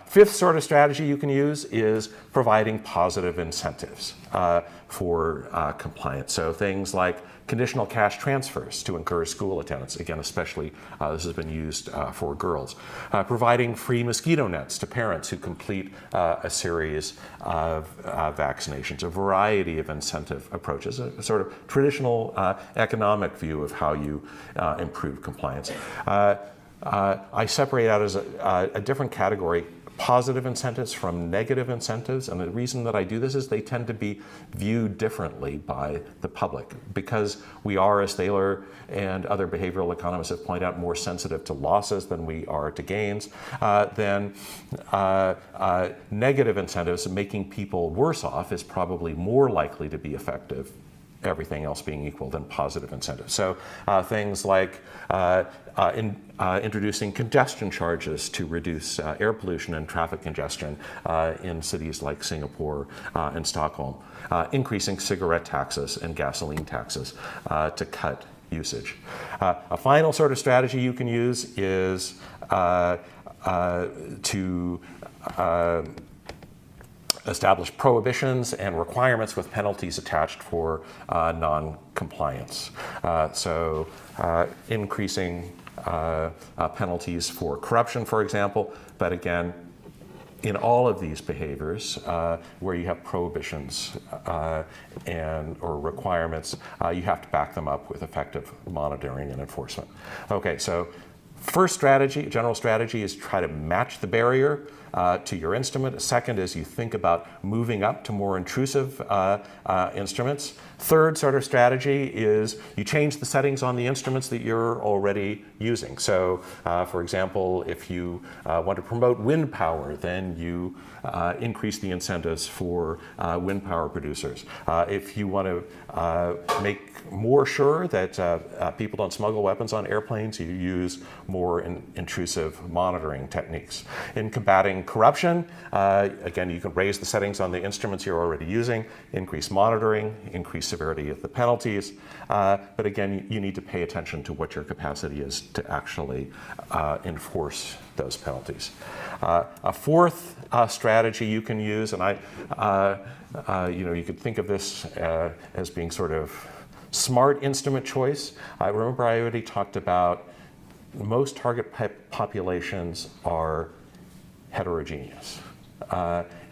Fifth sort of strategy you can use is providing positive incentives for compliance. So things like conditional cash transfers to encourage school attendance. Again, especially this has been used for girls. Providing free mosquito nets to parents who complete a series of vaccinations. A variety of incentive approaches. A sort of traditional economic view of how you improve compliance. I separate out as a different category positive incentives from negative incentives, and the reason that I do this is they tend to be viewed differently by the public because we are, as Thaler and other behavioral economists have pointed out, more sensitive to losses than we are to gains. Then negative incentives, making people worse off, is probably more likely to be effective, everything else being equal, than positive incentives. So things like introducing congestion charges to reduce air pollution and traffic congestion in cities like Singapore and Stockholm, increasing cigarette taxes and gasoline taxes to cut usage. A final sort of strategy you can use is to establish prohibitions and requirements with penalties attached for non-compliance. So increasing penalties for corruption, for example, but again, in all of these behaviors where you have prohibitions or requirements, you have to back them up with effective monitoring and enforcement. Okay, so first strategy, general strategy, is try to match the barrier to your instrument. Second is you think about moving up to more intrusive instruments. Third sort of strategy is you change the settings on the instruments that you're already using. So, for example, if you want to promote wind power, then you increase the incentives for wind power producers. If you want to make more sure that people don't smuggle weapons on airplanes, you use more intrusive monitoring techniques. In combating corruption, again, you can raise the settings on the instruments you're already using, increase monitoring, increase severity of the penalties, but again, you need to pay attention to what your capacity is to actually enforce those penalties. A fourth strategy you can use, and you could think of this as being sort of smart instrument choice. I remember I already talked about most target populations are heterogeneous.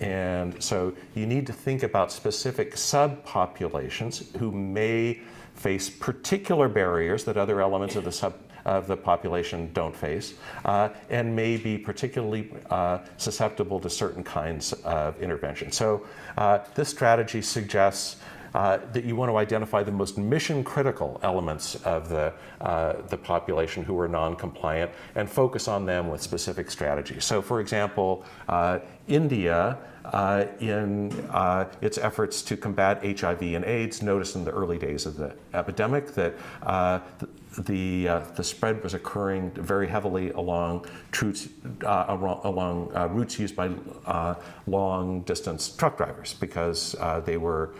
And so you need to think about specific subpopulations who may face particular barriers that other elements of the population don't face, and may be particularly susceptible to certain kinds of intervention. So this strategy suggests that you want to identify the most mission-critical elements of the population who are non-compliant and focus on them with specific strategies. So, for example, India, in its efforts to combat HIV and AIDS, noticed in the early days of the epidemic that the spread was occurring very heavily along routes used by long-distance truck drivers because they were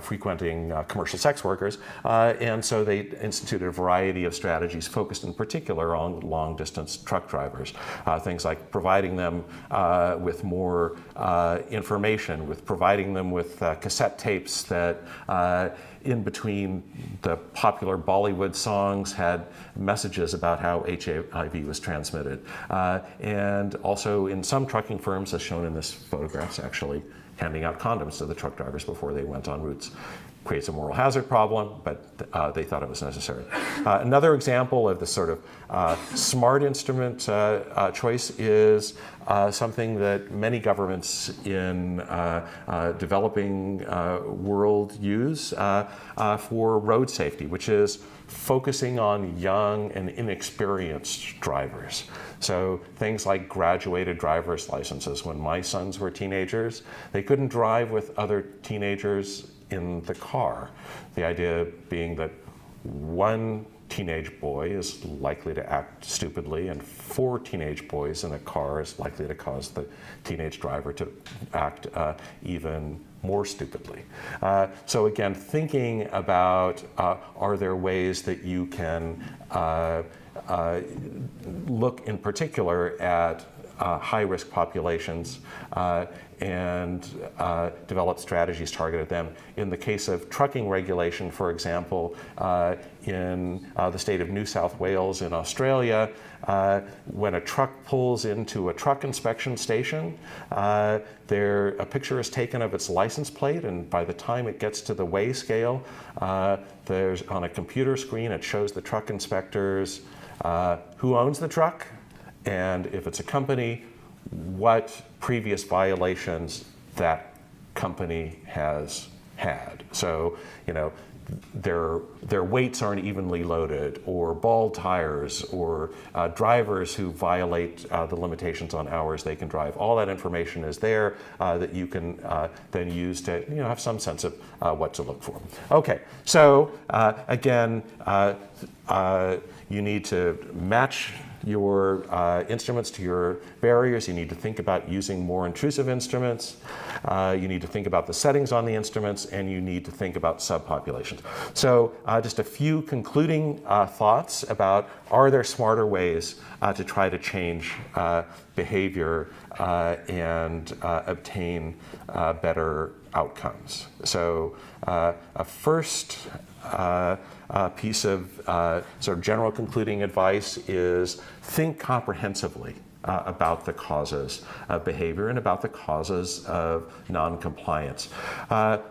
frequenting commercial sex workers, and so they instituted a variety of strategies focused in particular on long-distance truck drivers. Things like providing them with more information, with providing them with cassette tapes that in between the popular Bollywood songs had messages about how HIV was transmitted. And also in some trucking firms, as shown in this photograph, actually handing out condoms to the truck drivers before they went on routes. Creates a moral hazard problem, but they thought it was necessary. Another example of this sort of smart instrument choice is something that many governments in developing world use for road safety, which is focusing on young and inexperienced drivers. So things like graduated driver's licenses. When my sons were teenagers, they couldn't drive with other teenagers in the car. The idea being that one teenage boy is likely to act stupidly and 4 teenage boys in a car is likely to cause the teenage driver to act even more stupidly. So again, thinking about are there ways that you can look in particular at high-risk populations and develop strategies targeted at them. In the case of trucking regulation, for example, in the state of New South Wales in Australia, when a truck pulls into a truck inspection station, a picture is taken of its license plate, and by the time it gets to the weigh scale, there's on a computer screen, it shows the truck inspectors who owns the truck, and if it's a company, what previous violations that company has had. So, you know, their weights aren't evenly loaded, or bald tires, or drivers who violate the limitations on hours they can drive. All that information is there that you can then use to, you know, have some sense of what to look for. Okay, so again, you need to match your instruments to your barriers. You need to think about using more intrusive instruments. You need to think about the settings on the instruments, and you need to think about subpopulations. So just a few concluding thoughts about, are there smarter ways to try to change behavior and obtain better outcomes? So a first piece of sort of general concluding advice is think comprehensively about the causes of behavior and about the causes of non-compliance.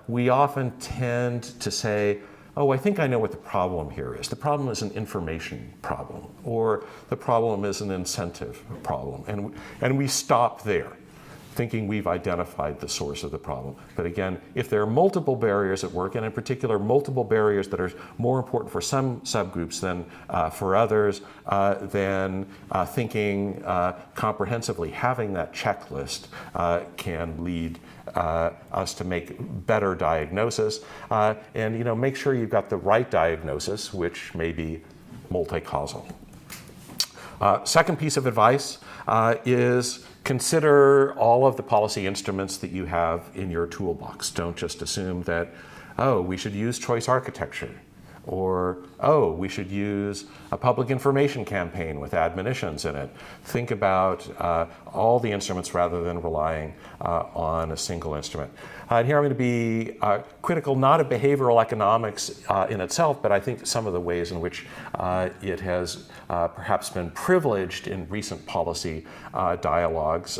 We often tend to say, oh, I think I know what the problem here is. The problem is an information problem, or the problem is an incentive problem. And we stop there, thinking we've identified the source of the problem. But again, if there are multiple barriers at work, and in particular multiple barriers that are more important for some subgroups than for others, then thinking comprehensively, having that checklist can lead us to make better diagnosis. And, you know, make sure you've got the right diagnosis, which may be multi-causal. Second piece of advice is consider all of the policy instruments that you have in your toolbox. Don't just assume that, oh, we should use choice architecture, or, oh, we should use a public information campaign with admonitions in it. Think about all the instruments rather than relying on a single instrument. And here I'm going to be critical not of behavioral economics in itself, but I think some of the ways in which it has perhaps been privileged in recent policy dialogues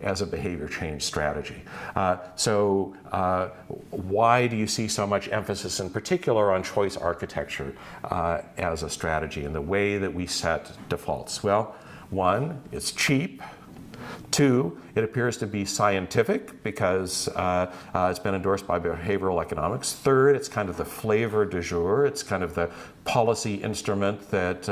as a behavior change strategy. So why do you see so much emphasis in particular on choice architecture as a strategy and the way that we set defaults? Well, one, it's cheap. Two, it appears to be scientific because it's been endorsed by behavioral economics. Third, it's kind of the flavor du jour. It's kind of the policy instrument that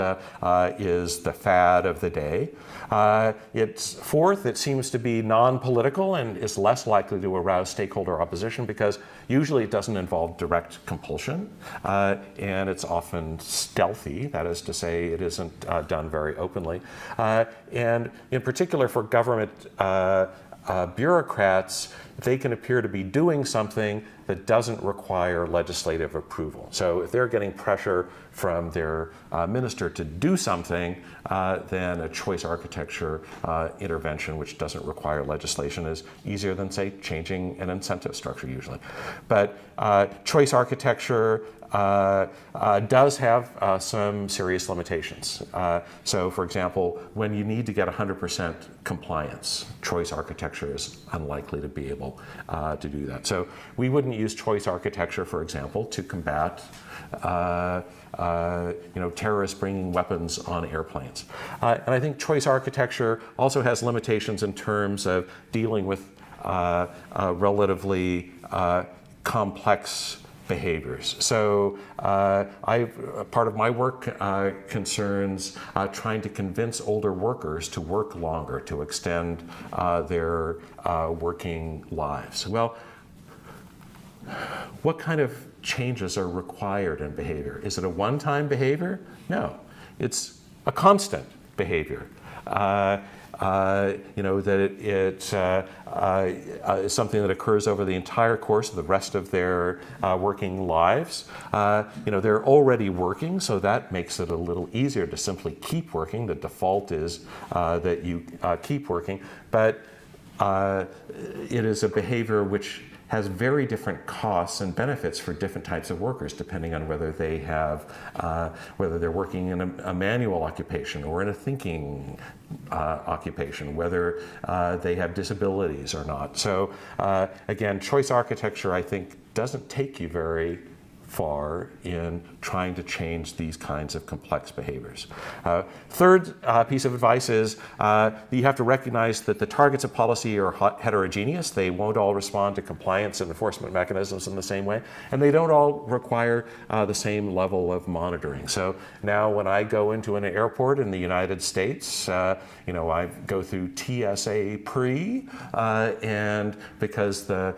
is the fad of the day. Fourth, it seems to be non-political and is less likely to arouse stakeholder opposition because usually it doesn't involve direct compulsion, and it's often stealthy. That is to say, it isn't done very openly. And in particular for government bureaucrats, they can appear to be doing something that doesn't require legislative approval. So if they're getting pressure from their minister to do something, then a choice architecture intervention, which doesn't require legislation, is easier than, say, changing an incentive structure usually. But choice architecture does have some serious limitations. So, for example, when you need to get 100% compliance, choice architecture is unlikely to be able to do that. So we wouldn't use choice architecture, for example, to combat terrorists bringing weapons on airplanes. And I think choice architecture also has limitations in terms of dealing with relatively complex behaviors. So part of my work concerns trying to convince older workers to work longer, to extend their working lives. Well, what kind of changes are required in behavior? Is it a one-time behavior? No, it's a constant behavior. that it's something that occurs over the entire course of the rest of their working lives. They're already working, so that makes it a little easier to simply keep working. The default is that you keep working, but it is a behavior which has very different costs and benefits for different types of workers, depending on whether they have, whether they're working in a manual occupation or in a thinking occupation, whether they have disabilities or not. So again, choice architecture, I think, doesn't take you very far in trying to change these kinds of complex behaviors. Third piece of advice is you have to recognize that the targets of policy are heterogeneous. They won't all respond to compliance and enforcement mechanisms in the same way, and they don't all require the same level of monitoring. So now when I go into an airport in the United States, I go through TSA pre, and because the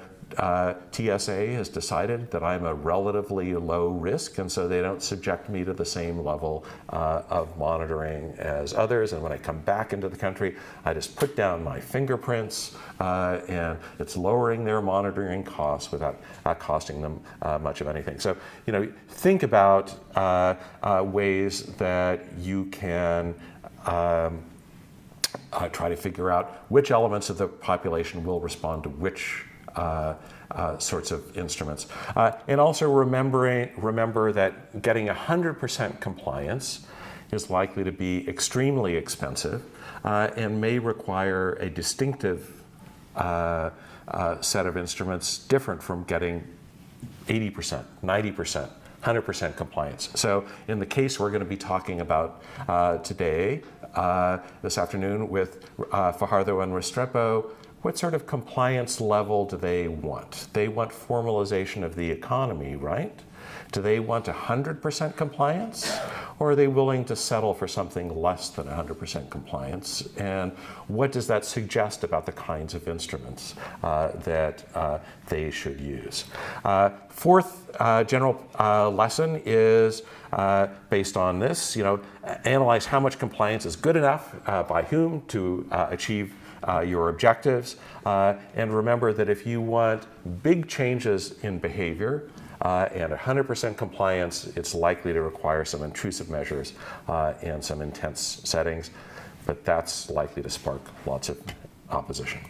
TSA has decided that I'm a relatively low risk, and so they don't subject me to the same level of monitoring as others. And when I come back into the country, I just put down my fingerprints, and it's lowering their monitoring costs without costing them much of anything. So, think about ways that you can try to figure out which elements of the population will respond to which sorts of instruments. And also remember that getting 100% compliance is likely to be extremely expensive and may require a distinctive set of instruments different from getting 80%, 90%, 100% compliance. So in the case we're going to be talking about today, this afternoon with Fajardo and Restrepo, what sort of compliance level do they want? They want formalization of the economy, right? Do they want 100% compliance? Or are they willing to settle for something less than 100% compliance? And what does that suggest about the kinds of instruments that they should use? Fourth general lesson is based on this, analyze how much compliance is good enough by whom to achieve your objectives, and remember that if you want big changes in behavior and 100% compliance, it's likely to require some intrusive measures and some intense settings, but that's likely to spark lots of opposition.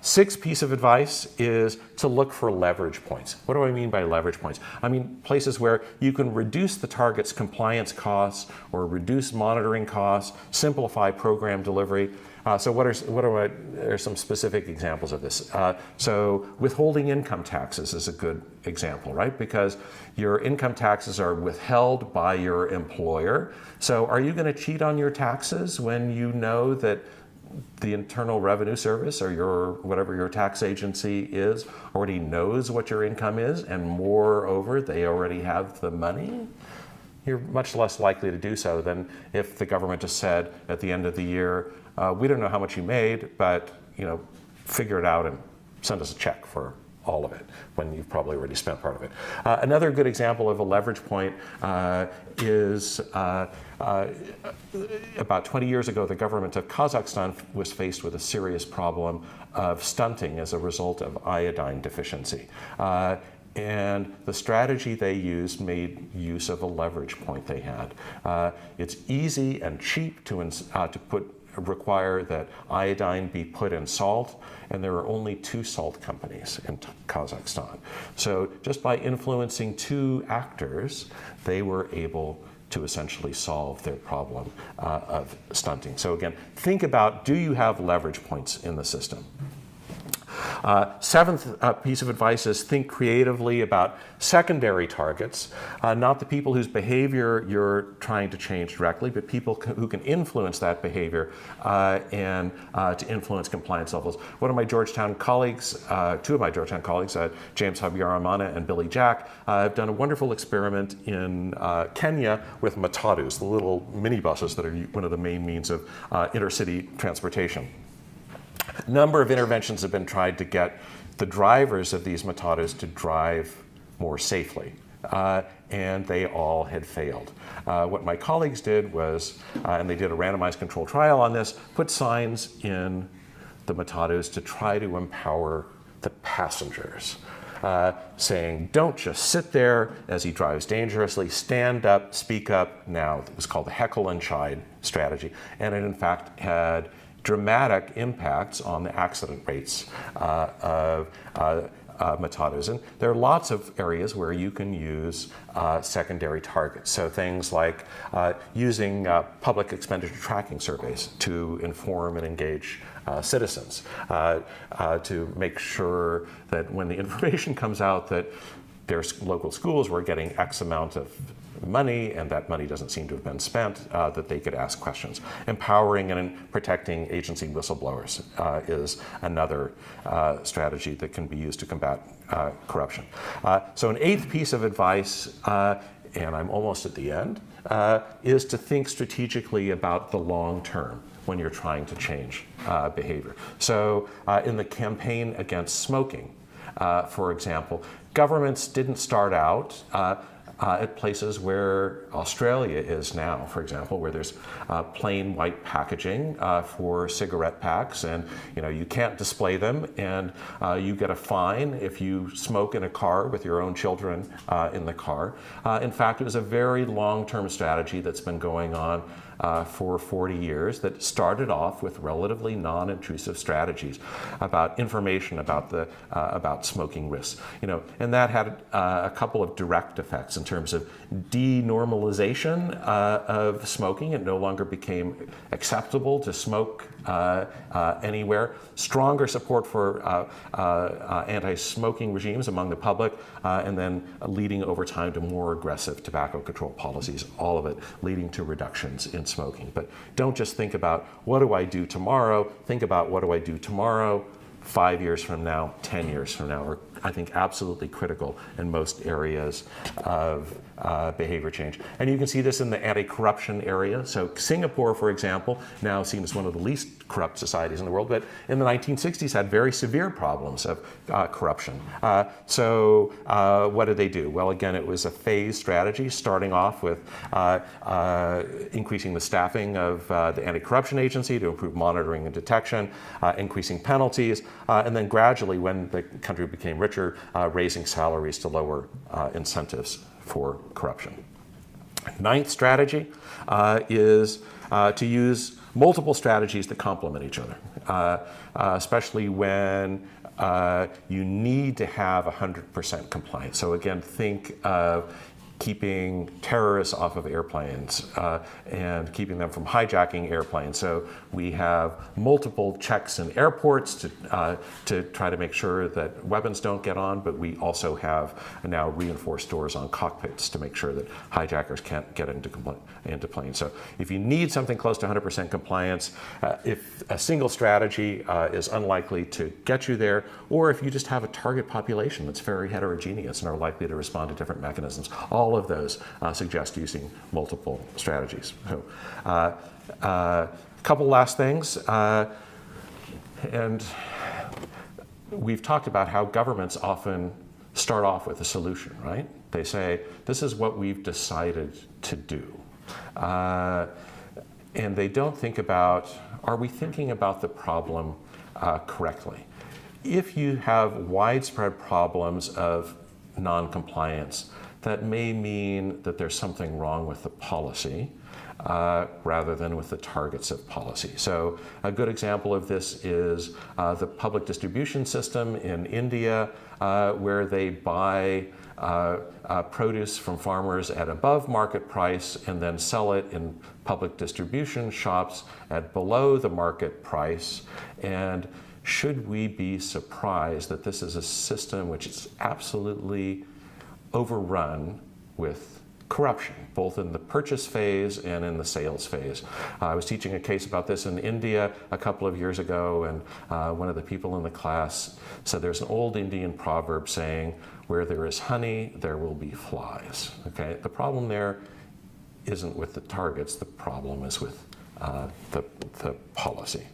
Sixth piece of advice is to look for leverage points. What do I mean by leverage points? I mean places where you can reduce the target's compliance costs or reduce monitoring costs, simplify program delivery. So what are some specific examples of this? So withholding income taxes is a good example, right? Because your income taxes are withheld by your employer. So are you going to cheat on your taxes when you know that the Internal Revenue Service or whatever your tax agency is already knows what your income is, and moreover, they already have the money? You're much less likely to do so than if the government just said at the end of the year, we don't know how much you made, but figure it out and send us a check for all of it when you've probably already spent part of it. Another good example of a leverage point is about 20 years ago, the government of Kazakhstan was faced with a serious problem of stunting as a result of iodine deficiency. And the strategy they used made use of a leverage point they had. It's easy and cheap to require that iodine be put in salt, and there are only 2 salt companies in Kazakhstan. So just by influencing 2 actors, they were able to essentially solve their problem of stunting. So again, think about, do you have leverage points in the system? Seventh piece of advice is think creatively about secondary targets, not the people whose behavior you're trying to change directly, but people who can influence that behavior and to influence compliance levels. One of my Georgetown colleagues, 2 of my Georgetown colleagues, James Habyarimana and Billy Jack, have done a wonderful experiment in Kenya with matatus, the little minibuses that are one of the main means of intercity transportation. A number of interventions have been tried to get the drivers of these matatus to drive more safely. and they all had failed. What my colleagues did was, and they did a randomized control trial on this, put signs in the Matatus to try to empower the passengers, saying, don't just sit there as he drives dangerously, stand up, speak up now. It was called the heckle and chide strategy, and it in fact had dramatic impacts on the accident rates of Matatus. And there are lots of areas where you can use secondary targets. So things like using public expenditure tracking surveys to inform and engage citizens, to make sure that when the information comes out that their local schools were getting X amount of money and that money doesn't seem to have been spent, that they could ask questions. Empowering and protecting agency whistleblowers is another strategy that can be used to combat corruption. So an eighth piece of advice, and I'm almost at the end, is to think strategically about the long term when you're trying to change behavior. So in the campaign against smoking, for example, governments didn't start out at places where Australia is now, for example, where there's plain white packaging for cigarette packs, and you can't display them, and you get a fine if you smoke in a car with your own children in the car. In fact, it was a very long-term strategy that's been going on for 40 years that started off with relatively non-intrusive strategies about information about smoking risks, and that had a couple of direct effects in terms of denormalization of smoking. It no longer became acceptable to smoke anywhere. Stronger support for anti-smoking regimes among the public, and then leading over time to more aggressive tobacco control policies, all of it leading to reductions in smoking. But don't just think about what do I do tomorrow, think about what do I do tomorrow, 5 years from now, 10 years from now, are I think absolutely critical in most areas of behavior change. And you can see this in the anti-corruption area. So Singapore, for example, now seen as one of the least corrupt societies in the world, but in the 1960s had very severe problems of corruption. So what did they do? Well, again, it was a phased strategy, starting off with increasing the staffing of the anti-corruption agency to improve monitoring and detection, increasing penalties, and then gradually, when the country became richer, raising salaries to lower incentives for corruption. Ninth strategy is to use multiple strategies that complement each other, especially when you need to have 100% compliance. So again, think of keeping terrorists off of airplanes and keeping them from hijacking airplanes. So we have multiple checks in airports to try to make sure that weapons don't get on, but we also have now reinforced doors on cockpits to make sure that hijackers can't get into planes. So if you need something close to 100% compliance, if a single strategy is unlikely to get you there, or if you just have a target population that's very heterogeneous and are likely to respond to different mechanisms, all of those suggest using multiple strategies. So, a couple last things, and we've talked about how governments often start off with a solution, right? They say, this is what we've decided to do. And they don't think about, are we thinking about the problem correctly? If you have widespread problems of non-compliance, that may mean that there's something wrong with the policy rather than with the targets of policy. So a good example of this is the public distribution system in India, where they buy produce from farmers at above market price and then sell it in public distribution shops at below the market price. And should we be surprised that this is a system which is absolutely overrun with corruption, both in the purchase phase and in the sales phase? I was teaching a case about this in India a couple of years ago, and one of the people in the class said there's an old Indian proverb saying, where there is honey, there will be flies. Okay, the problem there isn't with the targets, the problem is with the policy.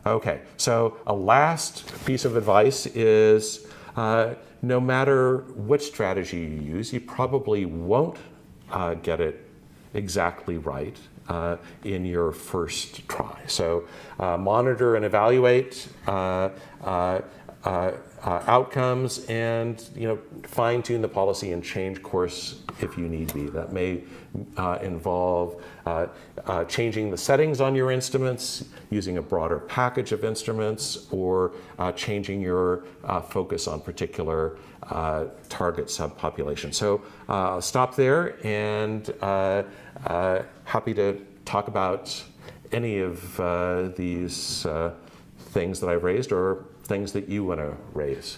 Okay, so a last piece of advice is no matter which strategy you use, you probably won't get it exactly right in your first try. So monitor and evaluate outcomes, and fine-tune the policy and change course if you need be. That may involve changing the settings on your instruments, using a broader package of instruments, or changing your focus on particular target subpopulation. So I'll stop there, and happy to talk about any of these things that I've raised, or things that you want to raise.